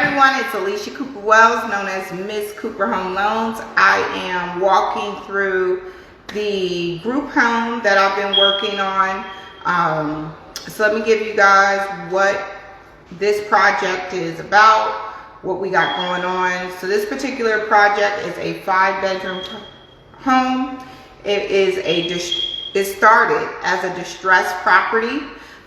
everyone, it's Alicia Cooper Wells, known as Miss Cooper Home Loans. I am walking through the group home that I've been working on. So let me give you guys what this project is about, what we got going on. So this particular project is a 5-bedroom home. It started as a distressed property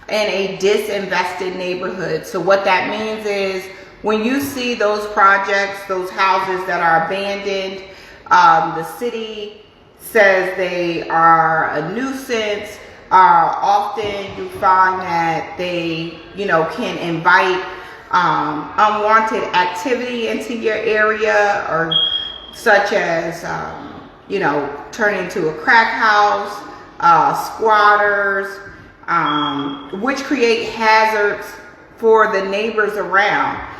in a disinvested neighborhood. So what that means is when you see those projects, those houses that are abandoned, the city says they are a nuisance. Often you find that they, can invite unwanted activity into your area, or such as, turn into a crack house, squatters, which create hazards for the neighbors around.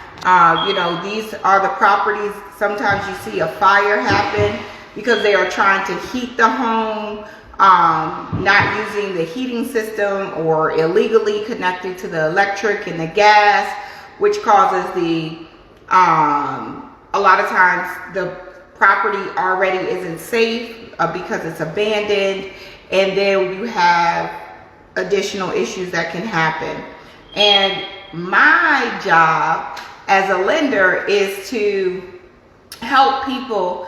These are the properties, sometimes you see a fire happen because they are trying to heat the home, not using the heating system, or illegally connecting to the electric and the gas, which causes a lot of times the property already isn't safe because it's abandoned, and then you have additional issues that can happen. And my job as a lender is to help people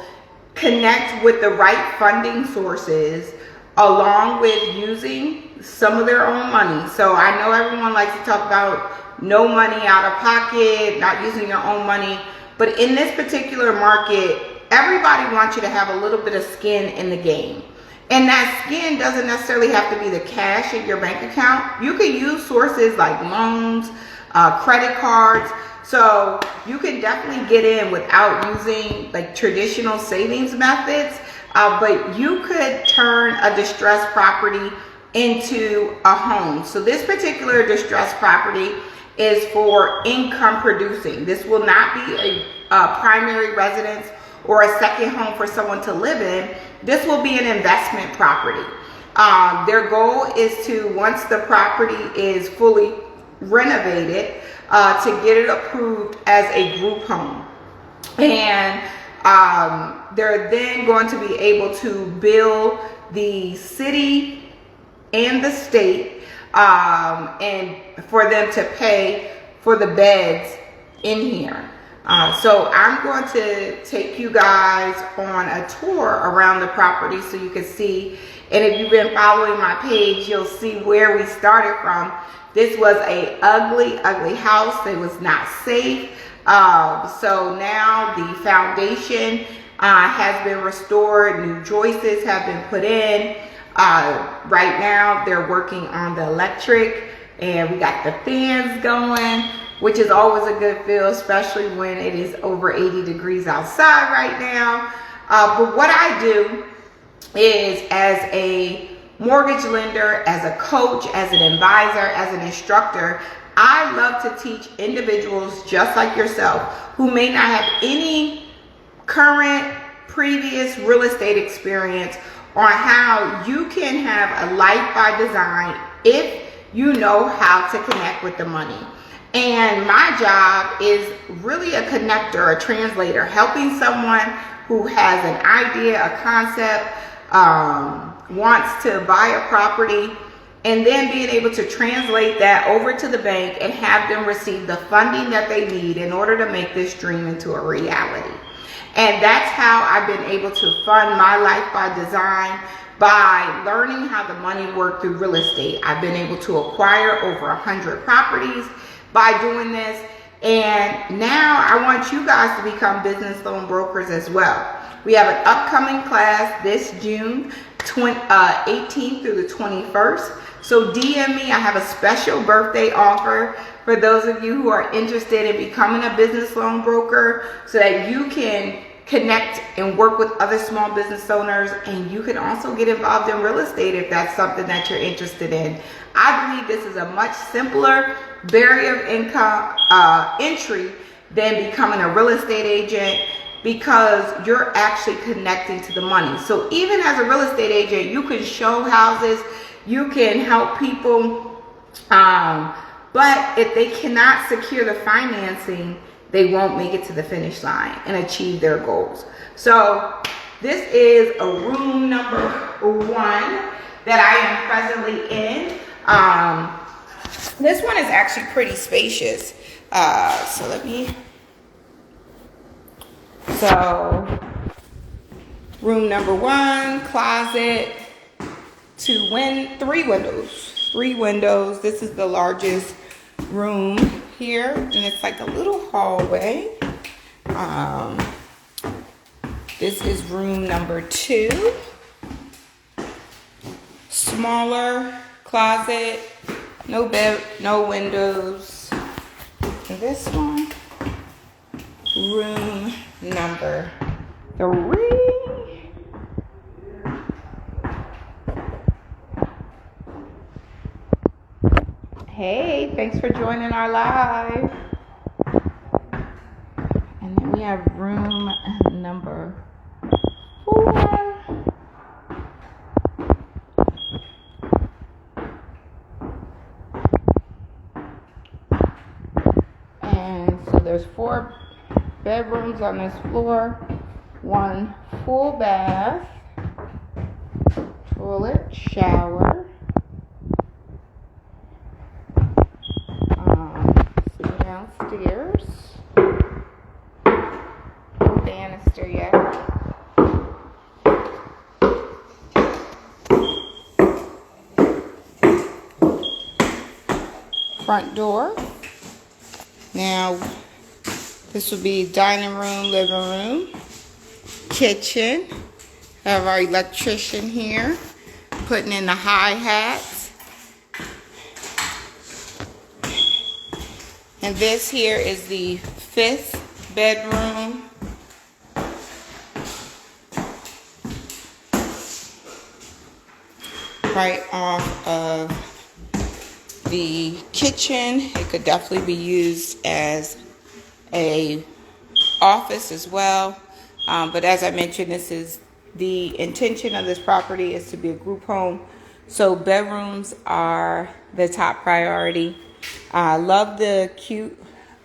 connect with the right funding sources, along with using some of their own money. So I know everyone likes to talk about no money out of pocket, not using your own money, but in this particular market, everybody wants you to have a little bit of skin in the game. And that skin doesn't necessarily have to be the cash in your bank account. You can use sources like loans, credit cards. So you can definitely get in without using like traditional savings methods, but you could turn a distressed property into a home. So this particular distressed property is for income producing. This will not be a primary residence or a second home for someone to live in. This will be an investment property. Their goal is to, once the property is fully renovated, to get it approved as a group home. And they're then going to be able to bill the city and the state, and for them to pay for the beds in here. So I'm going to take you guys on a tour around the property so you can see. And if you've been following my page, you'll see where we started from. This was a ugly house. It was not safe. So now the foundation has been restored. New joists have been put in. Right now they're working on the electric, and we got the fans going, which is always a good feel, especially when it is over 80 degrees outside right now. But what I do is, as a mortgage lender, as a coach, as an advisor, as an instructor, I love to teach individuals just like yourself who may not have any current previous real estate experience on how you can have a life by design if you know how to connect with the money. And my job is really a connector, a translator, helping someone who has an idea, a concept, wants to buy a property, and then being able to translate that over to the bank and have them receive the funding that they need in order to make this dream into a reality. And that's how I've been able to fund my life by design, by learning how the money works through real estate. I've been able to acquire over 100 properties by doing this. And now I want you guys to become business loan brokers as well. We have an upcoming class this June 18th through the 21st. So DM me. I have a special birthday offer for those of you who are interested in becoming a business loan broker, so that you can connect and work with other small business owners, and you can also get involved in real estate if that's something that you're interested in. I believe this is a much simpler barrier of income entry than becoming a real estate agent, because you're actually connecting to the money. So even as a real estate agent, you can show houses, you can help people, but if they cannot secure the financing, they won't make it to the finish line and achieve their goals. So this is a room number 1 that I am presently in. This one is actually pretty spacious. So room number 1, closet, 3 windows. 3 windows. This is the largest room here, and it's like a little hallway. This is room number 2. Smaller closet, no bed, no windows. And this one, room number 3. Hey, thanks for joining our live. And then we have room number 4. And so there's 4 bedrooms on this floor, 1 full bath, toilet, shower. Downstairs, no banister yet. Front door. Now, this will be dining room, living room, kitchen. Have our electrician here putting in the hi-hats. And this here is the 5th bedroom. Right off of the kitchen. It could definitely be used as a office as well. But as I mentioned, the intention of this property is to be a group home. So bedrooms are the top priority. I love the cute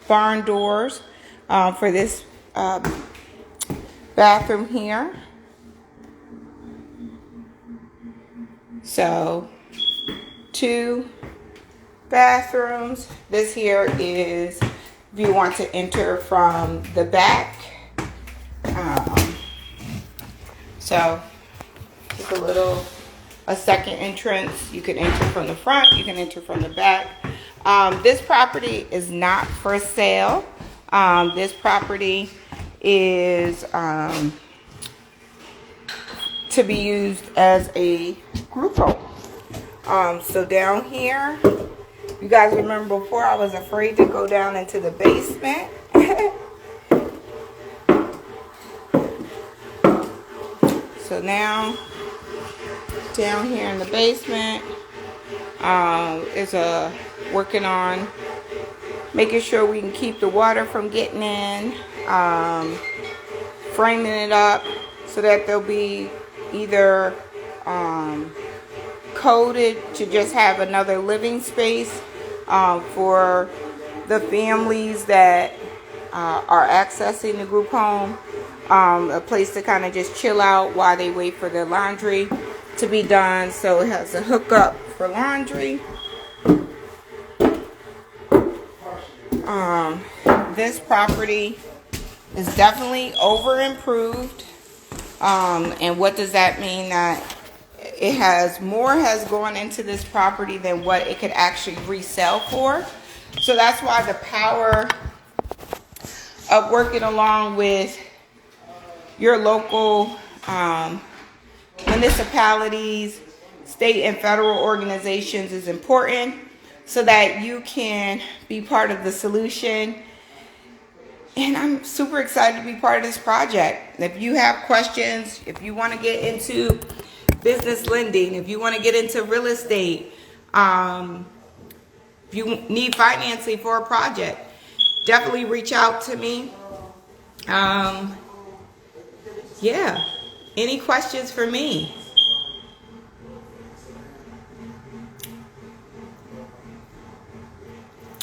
barn doors for this bathroom here. So 2 bathrooms. This here is if you want to enter from the back. So just a second entrance. You can enter from the front. You can enter from the back. This property is not for sale. This property is to be used as a group home. So down here, you guys remember before I was afraid to go down into the basement. So now, down here in the basement, is working on making sure we can keep the water from getting in, framing it up so that they'll be either coded to just have another living space for the families that are accessing the group home, a place to kind of just chill out while they wait for their laundry to be done. So it has a hookup for laundry. This property is definitely over improved. And what does that mean? That it has gone into this property than what it could actually resell for. So that's why the power of working along with your local municipalities, state and federal organizations is important, so that you can be part of the solution. And I'm super excited to be part of this project. If you have questions, if you want to get into business lending, if you want to get into real estate, if you need financing for a project, definitely reach out to me. Yeah, any questions for me?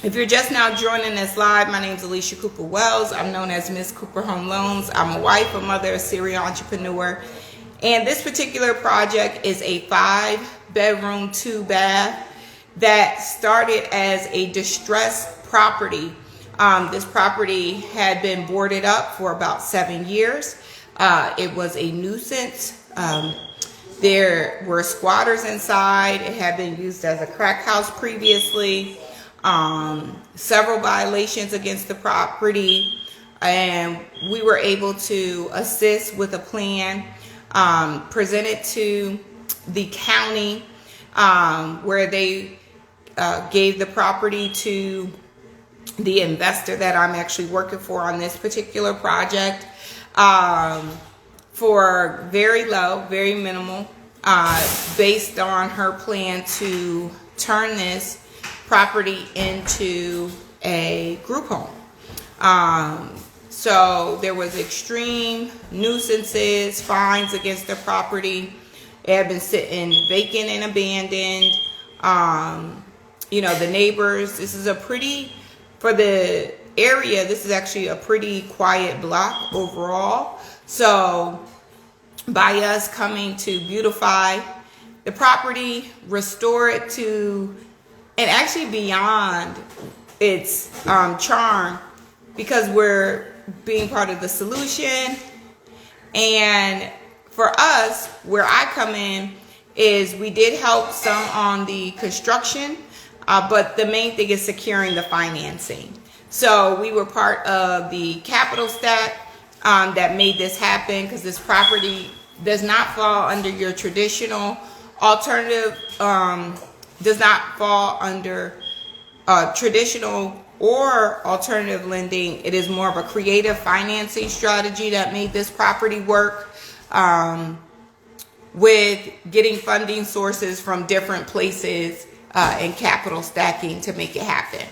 If you're just now joining us live, my name is Alicia Cooper Wells. I'm known as Miss Cooper Home Loans. I'm a wife, a mother, a serial entrepreneur. And this particular project is a 5-bedroom, 2-bath that started as a distressed property. This property had been boarded up for about 7 years. It was a nuisance. There were squatters inside. It had been used as a crack house previously. Several violations against the property, and we were able to assist with a plan presented to the county, where they gave the property to the investor that I'm actually working for on this particular project, for very low, very minimal, based on her plan to turn this property into a group home. So there was extreme nuisances, fines against the property. It had been sitting vacant and abandoned. The neighbors, this is for the area, this is actually a pretty quiet block overall. So by us coming to beautify the property, restore it to, and actually beyond its charm, because we're being part of the solution. And for us, where I come in, is we did help some on the construction, but the main thing is securing the financing. So we were part of the capital stack that made this happen, because this property does not fall under your traditional alternative, does not fall under traditional or alternative lending. It is more of a creative financing strategy that made this property work, with getting funding sources from different places and capital stacking to make it happen.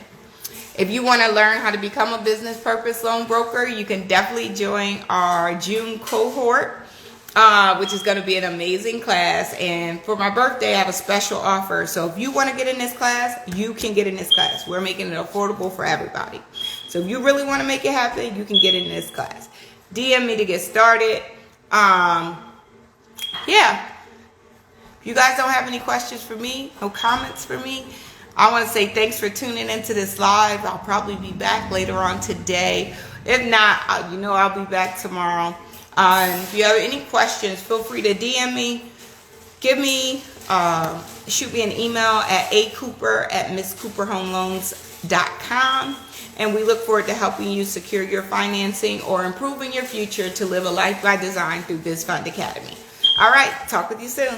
If you want to learn how to become a business purpose loan broker, you can definitely join our June cohort, which is going to be an amazing class. And for my birthday, I have a special offer. So if you want to get in this class, you can get in this class. We're making it affordable for everybody. So if you really want to make it happen, you can get in this class. DM me to get started. If you guys don't have any questions for me, no comments for me, I want to say thanks for tuning into this live. I'll probably be back later on today. If not, I'll be back tomorrow. If you have any questions, feel free to DM me, shoot me an email at acooper@misscooperhomeloans.com. And we look forward to helping you secure your financing or improving your future to live a life by design through BizFund Academy. All right, talk with you soon.